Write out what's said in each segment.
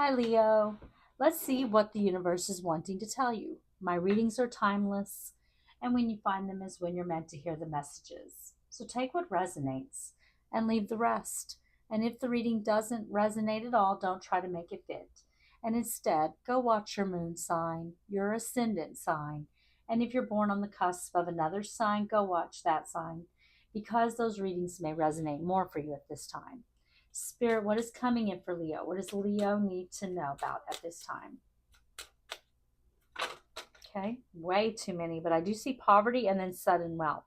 Hi, Leo. Let's see what the universe is wanting to tell you. My readings are timeless, and when you find them is when you're meant to hear the messages. So take what resonates and leave the rest. And if the reading doesn't resonate at all, don't try to make it fit. And instead, go watch your moon sign, your ascendant sign. And if you're born on the cusp of another sign, go watch that sign because those readings may resonate more for you at this time. Spirit, what is coming in for Leo? What does Leo need to know about at this time? Okay, way too many, but I do see poverty and then sudden wealth.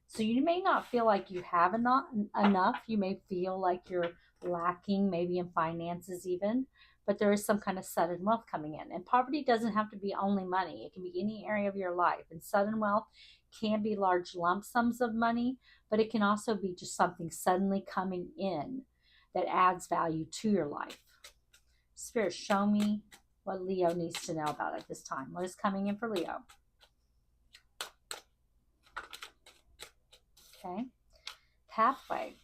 So you may not feel like you have enough. You may feel like you're lacking, maybe in finances even, but there is some kind of sudden wealth coming in. And poverty doesn't have to be only money, it can be any area of your life. And sudden wealth can be large lump sums of money, but it can also be just something suddenly coming in that adds value to your life. Spirit, show me what Leo needs to know about at this time. What is coming in for Leo? Okay. Pathway.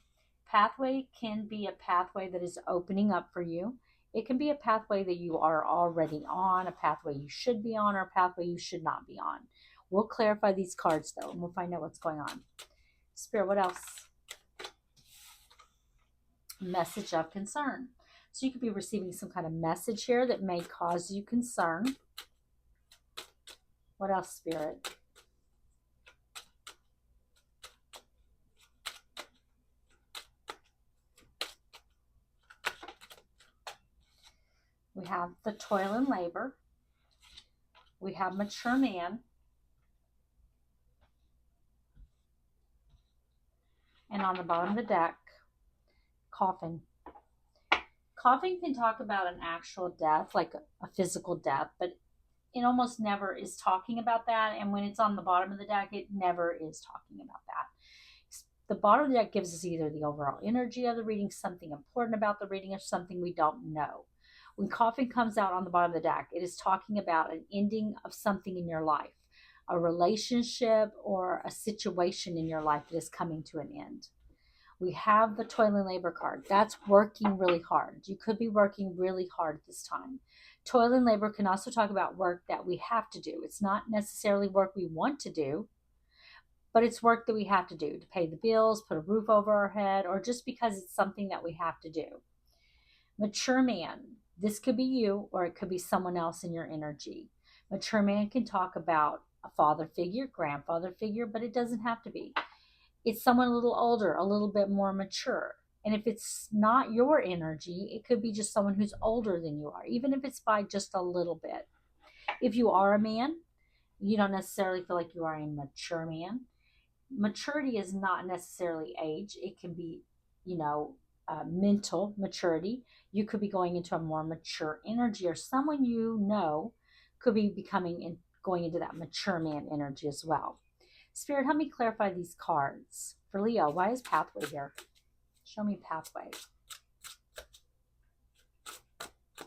Pathway can be a pathway that is opening up for you. It can be a pathway that you are already on, a pathway you should be on, or a pathway you should not be on. We'll clarify these cards though, and we'll find out what's going on. Spirit, what else? Message of concern. So you could be receiving some kind of message here that may cause you concern. What else, Spirit? We have the toil and labor. We have mature man. And on the bottom of the deck, coffin. Coffin can talk about an actual death, like a physical death, but it almost never is talking about that. And when it's on the bottom of the deck, it never is talking about that. The bottom of the deck gives us either the overall energy of the reading, something important about the reading, or something we don't know. When coffin comes out on the bottom of the deck, it is talking about an ending of something in your life, a relationship or a situation in your life that is coming to an end. We have the toil and labor card. That's working really hard. You could be working really hard this time. Toil and labor can also talk about work that we have to do. It's not necessarily work we want to do, but it's work that we have to do to pay the bills, put a roof over our head, or just because it's something that we have to do. Mature man. This could be you, or it could be someone else in your energy. Mature man can talk about a father figure, grandfather figure, but it doesn't have to be. It's someone a little older, a little bit more mature. And if it's not your energy, it could be just someone who's older than you are, even if it's by just a little bit. If you are a man, you don't necessarily feel like you are a mature man. Maturity is not necessarily age, it can be, mental maturity. You could be going into a more mature energy, or someone you know could be becoming and going into that mature man energy as well. Spirit, help me clarify these cards. For Leo, why is pathway here? Show me pathway.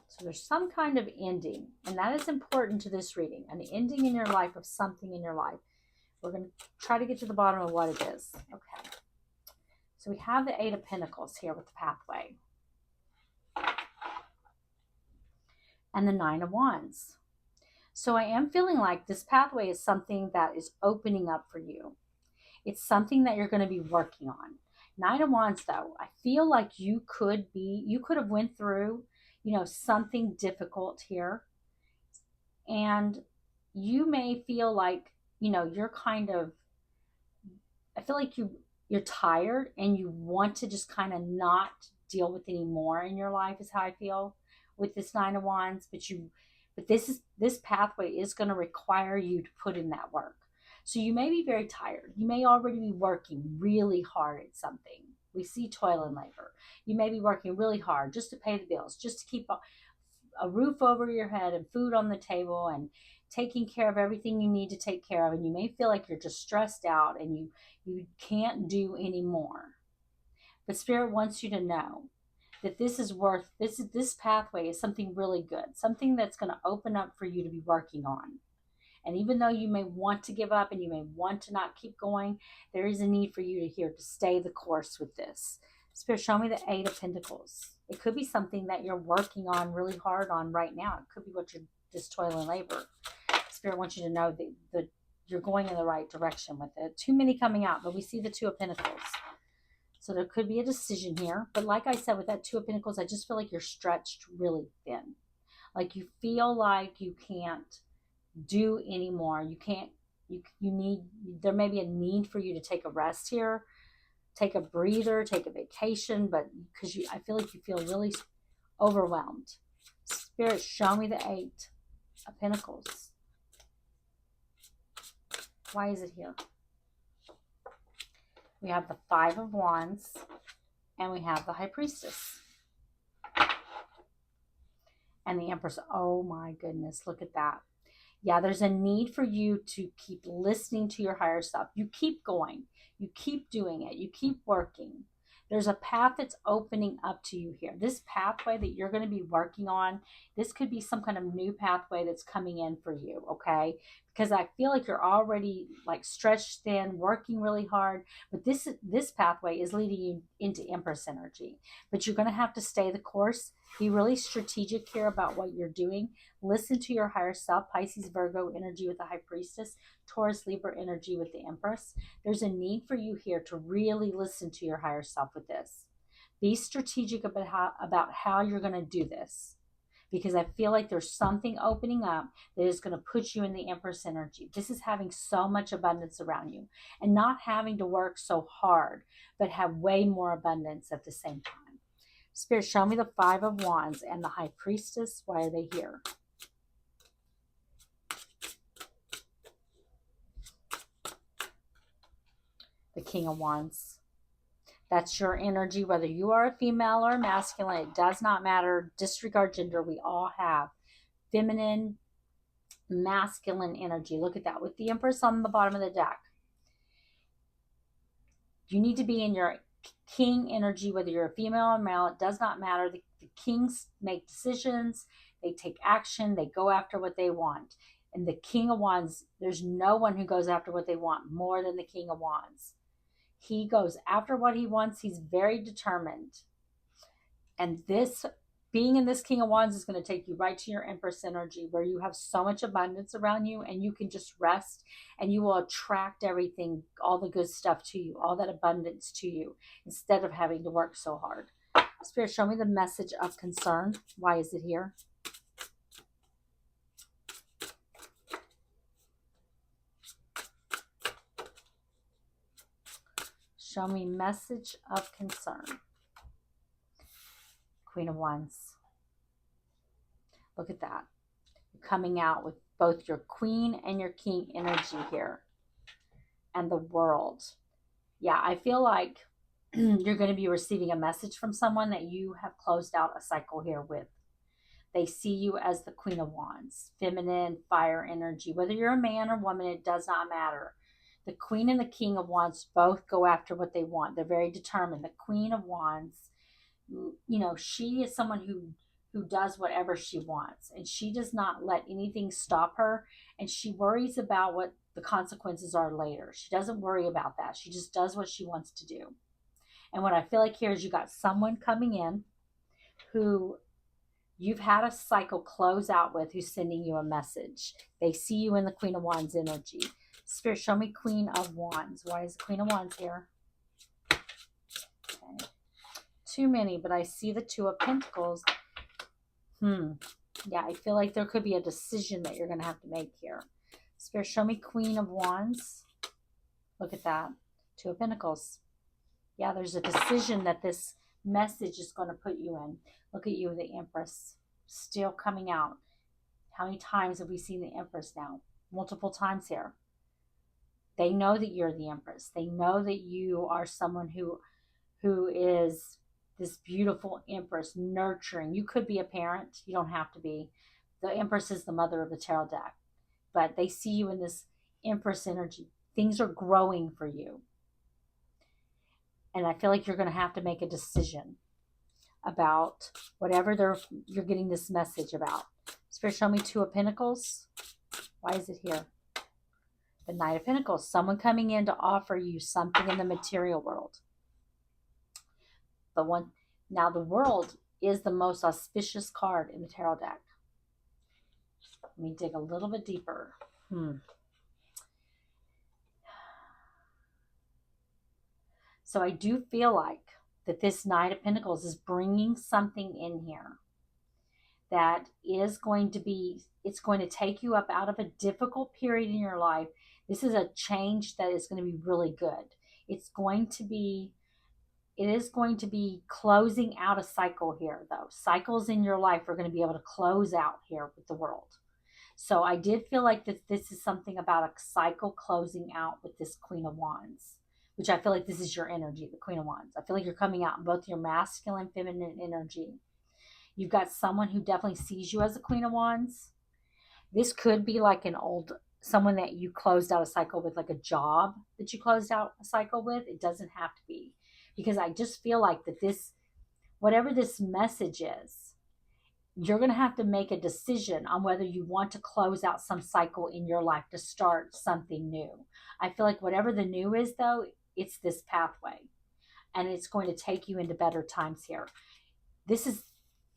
So there's some kind of ending, and that is important to this reading. An ending in your life of something in your life. We're going to try to get to the bottom of what it is. Okay. So we have the Eight of Pentacles here with the pathway. And the Nine of Wands. So I am feeling like this pathway is something that is opening up for you. It's something that you're going to be working on. Nine of Wands, though, I feel like you could have went through, something difficult here. And you may feel like, you're kind of, I feel like you're tired and you want to just kind of not deal with any more in your life is how I feel with this Nine of Wands. But this pathway is going to require you to put in that work. So you may be very tired. You may already be working really hard at something. We see toil and labor. You may be working really hard just to pay the bills, just to keep a roof over your head and food on the table and taking care of everything you need to take care of. And you may feel like you're just stressed out and you can't do any more. But Spirit wants you to know that this pathway is something really good, something that's going to open up for you to be working on. And even though you may want to give up and you may want to not keep going, there is a need for you to stay the course with this. Spirit, show me the Eight of Pentacles. It could be something that you're working on really hard on right now. It could be what you're just toil and labor. Spirit wants you to know that you're going in the right direction with it. Too many coming out, but we see the Two of Pentacles. So there could be a decision here. But like I said, with that Two of Pentacles, I just feel like you're stretched really thin. Like you feel like you can't do anymore. You can't, you need, there may be a need for you to take a rest here, take a breather, take a vacation, but because I feel like you feel really overwhelmed. Spirit, show me the Eight of Pentacles. Why is it here? We have the Five of Wands and we have the High Priestess. And the Empress. Oh my goodness, look at that. Yeah, there's a need for you to keep listening to your higher self. You keep going. You keep doing it. You keep working. There's a path that's opening up to you here. This pathway that you're going to be working on, this could be some kind of new pathway that's coming in for you, okay? Because I feel like you're already like stretched thin, working really hard, but this pathway is leading you into Empress energy. But you're going to have to stay the course. Be really strategic here about what you're doing. Listen to your higher self, Pisces, Virgo energy with the High Priestess, Taurus, Libra energy with the Empress. There's a need for you here to really listen to your higher self with this. Be strategic about how you're going to do this, because I feel like there's something opening up that is going to put you in the Empress energy. This is having so much abundance around you and not having to work so hard, but have way more abundance at the same time. Spirit, show me the Five of Wands and the High Priestess. Why are they here? The King of Wands. That's your energy, whether you are a female or a masculine. It does not matter. Disregard gender. We all have feminine, masculine energy. Look at that with the Empress on the bottom of the deck. You need to be in your king energy, whether you're a female or male. It does not matter. The kings make decisions. They take action. They go after what they want. And the King of Wands, there's no one who goes after what they want more than the King of Wands. He goes after what he wants. He's very determined. And this, being in this King of Wands is going to take you right to your Empress energy, where you have so much abundance around you and you can just rest and you will attract everything, all the good stuff to you, all that abundance to you, instead of having to work so hard. Spirit, show me the message of concern. Why is it here? Show me message of concern. Queen of Wands. Look at that. You're coming out with both your Queen and your King energy here. And the World. Yeah, I feel like you're going to be receiving a message from someone that you have closed out a cycle here with. They see you as the Queen of Wands. Feminine, fire energy. Whether you're a man or woman, it does not matter. The Queen and the King of Wands both go after what they want. They're very determined. The Queen of Wands, you know, she is someone who does whatever she wants. And she does not let anything stop her. And she worries about what the consequences are later. She doesn't worry about that. She just does what she wants to do. And what I feel like here is you got someone coming in who you've had a cycle close out with, who's sending you a message. They see you in the Queen of Wands energy. Spirit, show me Queen of Wands. Why is the Queen of Wands here? Okay. Too many, but I see the Two of Pentacles. Yeah, I feel like there could be a decision that you're going to have to make here. Spirit, show me Queen of Wands. Look at that. Two of Pentacles. Yeah, there's a decision that this message is going to put you in. Look at you, the Empress, still coming out. How many times have we seen the Empress now? Multiple times here. They know that you're the Empress. They know that you are someone who is this beautiful Empress, nurturing. You could be a parent. You don't have to be. The Empress is the mother of the tarot deck. But they see you in this Empress energy. Things are growing for you. And I feel like you're going to have to make a decision about whatever you're getting this message about. Spirit, show me Two of Pentacles. Why is it here? The Knight of Pentacles. Someone coming in to offer you something in the material world. Now the World is the most auspicious card in the tarot deck? Let me dig a little bit deeper. So I do feel like that this Knight of Pentacles is bringing something in here that is going to be, it's going to take you up out of a difficult period in your life. This is a change that is going to be really good. It is going to be closing out a cycle here, though. Cycles in your life are going to be able to close out here with the world. So I did feel like that this is something about a cycle closing out with this Queen of Wands, which I feel like this is your energy, the Queen of Wands. I feel like you're coming out in both your masculine, feminine energy. You've got someone who definitely sees you as a Queen of Wands. This could be like someone that you closed out a cycle with, like a job that you closed out a cycle with. It doesn't have to be, because I just feel like that this, whatever this message is, you're going to have to make a decision on whether you want to close out some cycle in your life to start something new. I feel like whatever the new is, though, it's this pathway, and it's going to take you into better times here. This is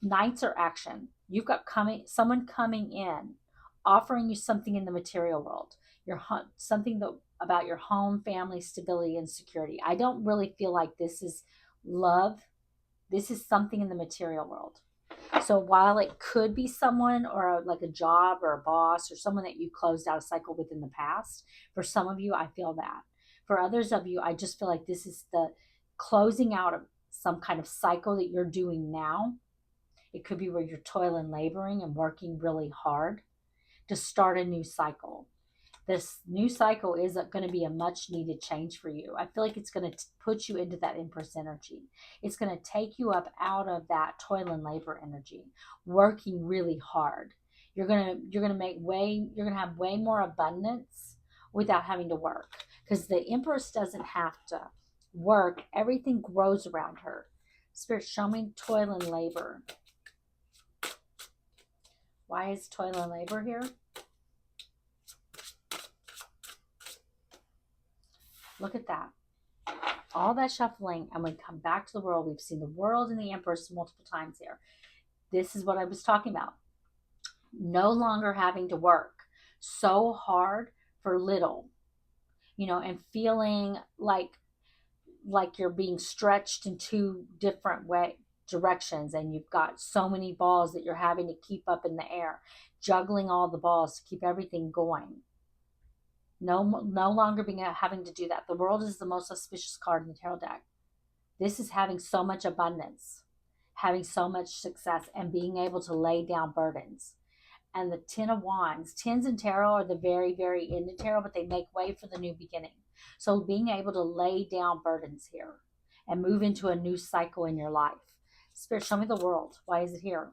Knights are action. You've got someone coming in, offering you something in the material world. Something about your home, family, stability, and security. I don't really feel like this is love. This is something in the material world. So while it could be someone or like a job or a boss or someone that you closed out a cycle with in the past, for some of you, I feel that. For others of you, I just feel like this is the closing out of some kind of cycle that you're doing now. It could be where you're toiling, laboring, and working really hard to start a new cycle. This new cycle is going to be a much needed change for you. I feel like it's going to put you into that Empress energy. It's going to take you up out of that toil and labor energy, working really hard. You're going to have way more abundance without having to work, because the Empress doesn't have to work. Everything grows around her. Spirit, show me toil and labor. Why is toil and labor here? Look at that. All that shuffling, and we come back to the world. We've seen the world and the Empress multiple times here. This is what I was talking about. No longer having to work so hard for little, and feeling like you're being stretched in two different directions, and you've got so many balls that you're having to keep up in the air, juggling all the balls to keep everything going. No longer having to do that. The world is the most auspicious card in the tarot deck. This is having so much abundance, having so much success, and being able to lay down burdens. And the Ten of Wands. Tens in tarot are the very, very end of tarot, but they make way for the new beginning. So being able to lay down burdens here and move into a new cycle in your life. Spirit, show me the world. Why is it here?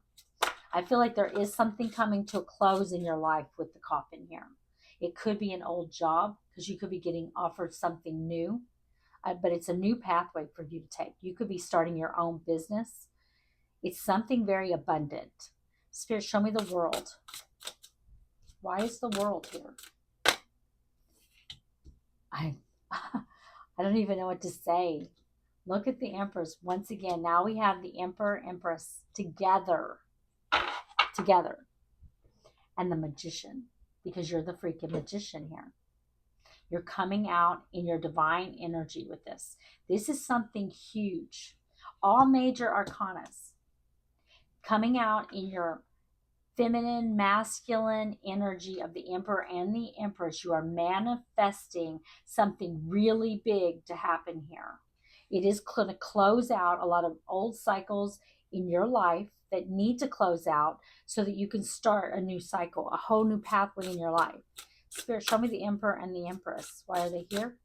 I feel like there is something coming to a close in your life with the coffin here. It could be an old job, because you could be getting offered something new, but it's a new pathway for you to take. You could be starting your own business. It's something very abundant. Spirit, show me the world. Why is the world here? I don't even know what to say. Look at the Empress. Once again, now we have the Emperor, Empress together. And the Magician, because you're the freaking magician here. You're coming out in your divine energy with this. This is something huge. All major arcanas coming out in your feminine, masculine energy of the Emperor and the Empress. You are manifesting something really big to happen here. It is going to close out a lot of old cycles in your life that need to close out so that you can start a new cycle, a whole new pathway in your life. Spirit, show me the Emperor and the Empress. Why are they here?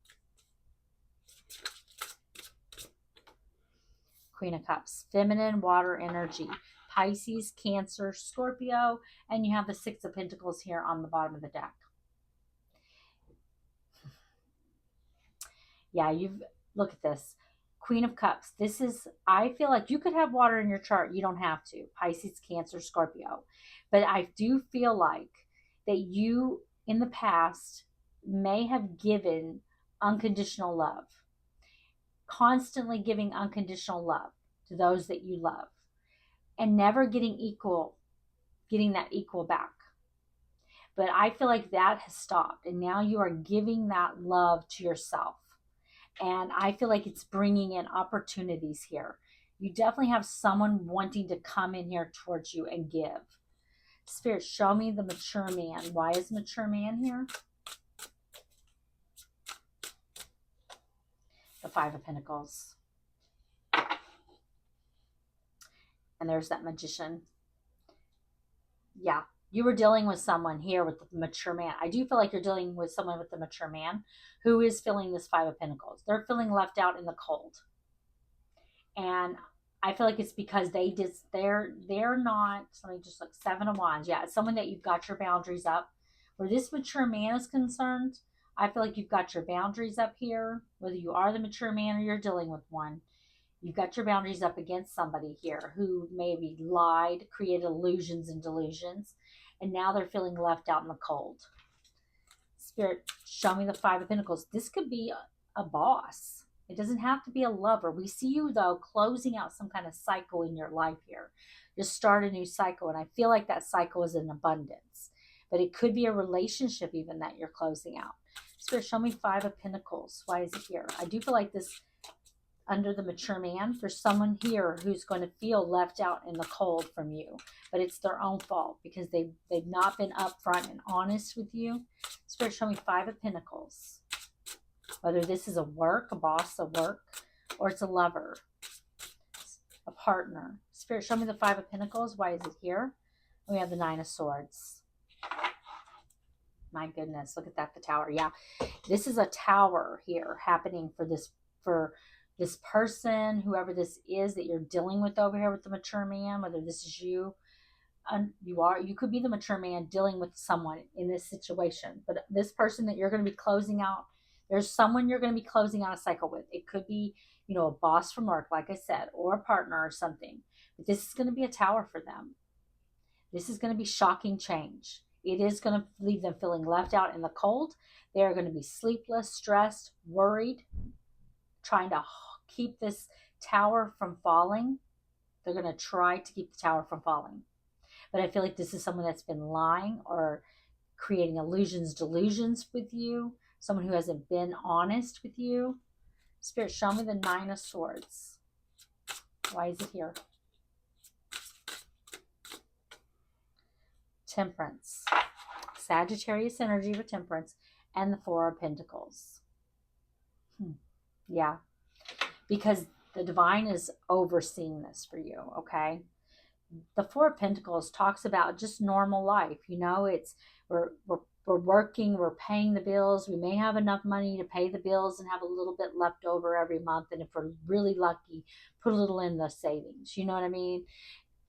Queen of Cups, feminine, water energy. Pisces, Cancer, Scorpio, and you have the Six of Pentacles here on the bottom of the deck. Yeah, look at this. Queen of Cups. This is, I feel like you could have water in your chart. You don't have to. Pisces, Cancer, Scorpio. But I do feel like that you, in the past, may have given unconditional love. Constantly giving unconditional love to those that you love. and never getting that equal back. But I feel like that has stopped, and now you are giving that love to yourself. And I feel like it's bringing in opportunities here. You definitely have someone wanting to come in here towards you and give. Spirit, show me the mature man. Why is mature man here? The Five of Pentacles. And there's that magician. Yeah, you were dealing with someone here with the mature man. I do feel like you're dealing with someone with the mature man who is feeling this Five of Pentacles. They're feeling left out in the cold. And I feel like it's because they're not, let me just look, Seven of Wands. Yeah, it's someone that you've got your boundaries up. Where this mature man is concerned, I feel like you've got your boundaries up here, whether you are the mature man or you're dealing with one. You've got your boundaries up against somebody here who maybe lied, created illusions and delusions, and now they're feeling left out in the cold. Spirit, show me the Five of Pentacles. This could be a boss. It doesn't have to be a lover. We see you, though, closing out some kind of cycle in your life here. Just start a new cycle, and I feel like that cycle is in abundance. But it could be a relationship even that you're closing out. Spirit, show me Five of Pentacles. Why is it here? I do feel like this, under the mature man, there's someone here who's going to feel left out in the cold from you. But it's their own fault because they've not been upfront and honest with you. Spirit, show me Five of Pentacles. Whether this is a boss, a work, or it's a lover, a partner. Spirit, show me the Five of Pentacles. Why is it here? We have the Nine of Swords. My goodness, look at that, the Tower. Yeah, this is a tower here happening for this person, whoever this is that you're dealing with over here with the mature man, whether this is you. You could be the mature man dealing with someone in this situation. But this person that you're going to be closing out, there's someone you're going to be closing out a cycle with. It could be, a boss from work, like I said, or a partner or something. But this is going to be a tower for them. This is going to be shocking change. It is going to leave them feeling left out in the cold. They are going to be sleepless, stressed, worried, trying to keep this tower from falling. They're going to try to keep the tower from falling. But I feel like this is someone that's been lying or creating illusions, delusions with you. Someone who hasn't been honest with you. Spirit, show me the Nine of Swords. Why is it here? Temperance. Sagittarius energy with Temperance. And the Four of Pentacles. Yeah. Because the divine is overseeing this for you, okay? The Four of Pentacles talks about just normal life. It's we're working, we're paying the bills. We may have enough money to pay the bills and have a little bit left over every month. And if we're really lucky, put a little in the savings. You know what I mean?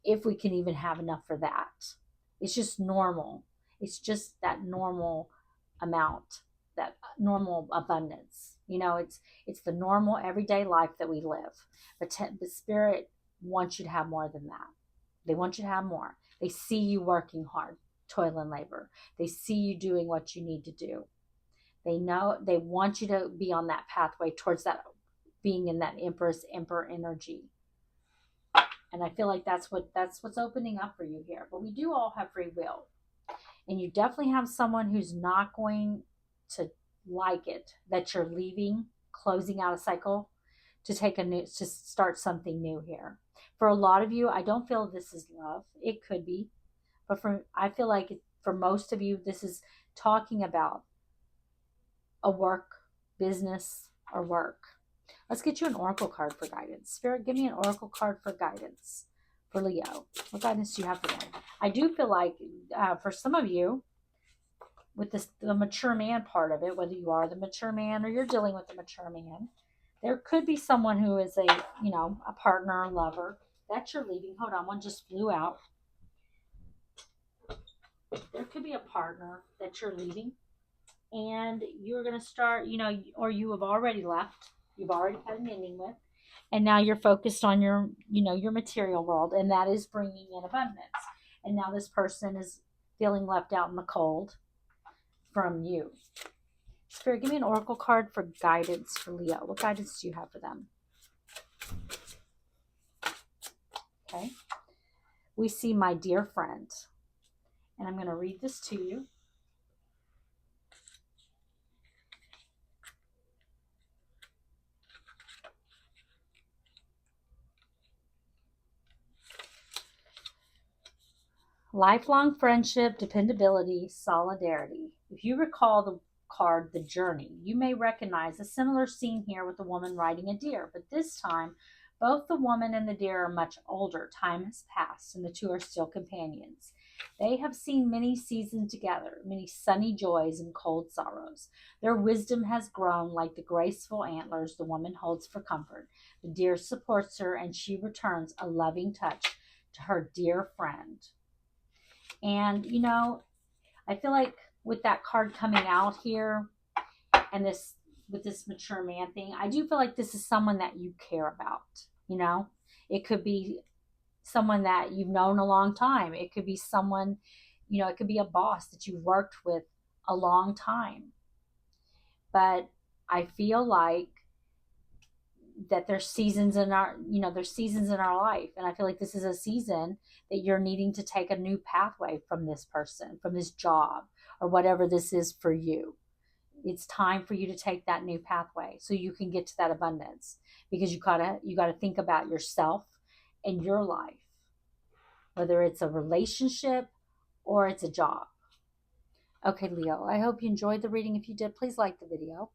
If we can even have enough for that. It's just normal. It's just that normal amount, that normal abundance. It's the normal everyday life that we live. But the Spirit wants you to have more than that. They want you to have more. They see you working hard, toil and labor. They see you doing what you need to do. They want you to be on that pathway towards that, being in that Emperor energy. And I feel like that's what's opening up for you here. But we do all have free will. And you definitely have someone who's not going to like it that you're leaving, closing out a cycle to start something new here. For a lot of you, I don't feel this is love. It could be. But I feel like for most of you, this is talking about a work, business, or work. Let's get you an oracle card for guidance. Spirit, give me an oracle card for guidance for Leo. What guidance do you have for them? I do feel like for some of you, with the mature man part of it, whether you are the mature man or you're dealing with the mature man, there could be someone who is a partner or lover that you're leaving. Hold on, one just flew out. There could be a partner that you're leaving, and you're going to start, or you have already left. You've already had an ending with, and now you're focused on your material world, and that is bringing in abundance. And now this person is feeling left out in the cold from you. Spirit, give me an oracle card for guidance for Leo. What guidance do you have for them? Okay. we see my dear friend. And I'm going to read this to you. Lifelong friendship, dependability, solidarity. If you recall the card The Journey, you may recognize a similar scene here with the woman riding a deer, but this time both the woman and the deer are much older. Time has passed and the two are still companions. They have seen many seasons together, many sunny joys and cold sorrows. Their wisdom has grown like the graceful antlers the woman holds for comfort. The deer supports her and she returns a loving touch to her dear friend. And I feel like with that card coming out here and this with this mature man thing, I do feel like this is someone that you care about. It could be someone that you've known a long time. It could be someone, it could be a boss that you've worked with a long time. But I feel like that there's seasons in our life, and I feel like this is a season that you're needing to take a new pathway from this person, from this job, or whatever this is for you. It's time for you to take that new pathway so you can get to that abundance, because you got to think about yourself and your life, whether it's a relationship or it's a job. Okay, Leo, I hope you enjoyed the reading. If you did, please like the video.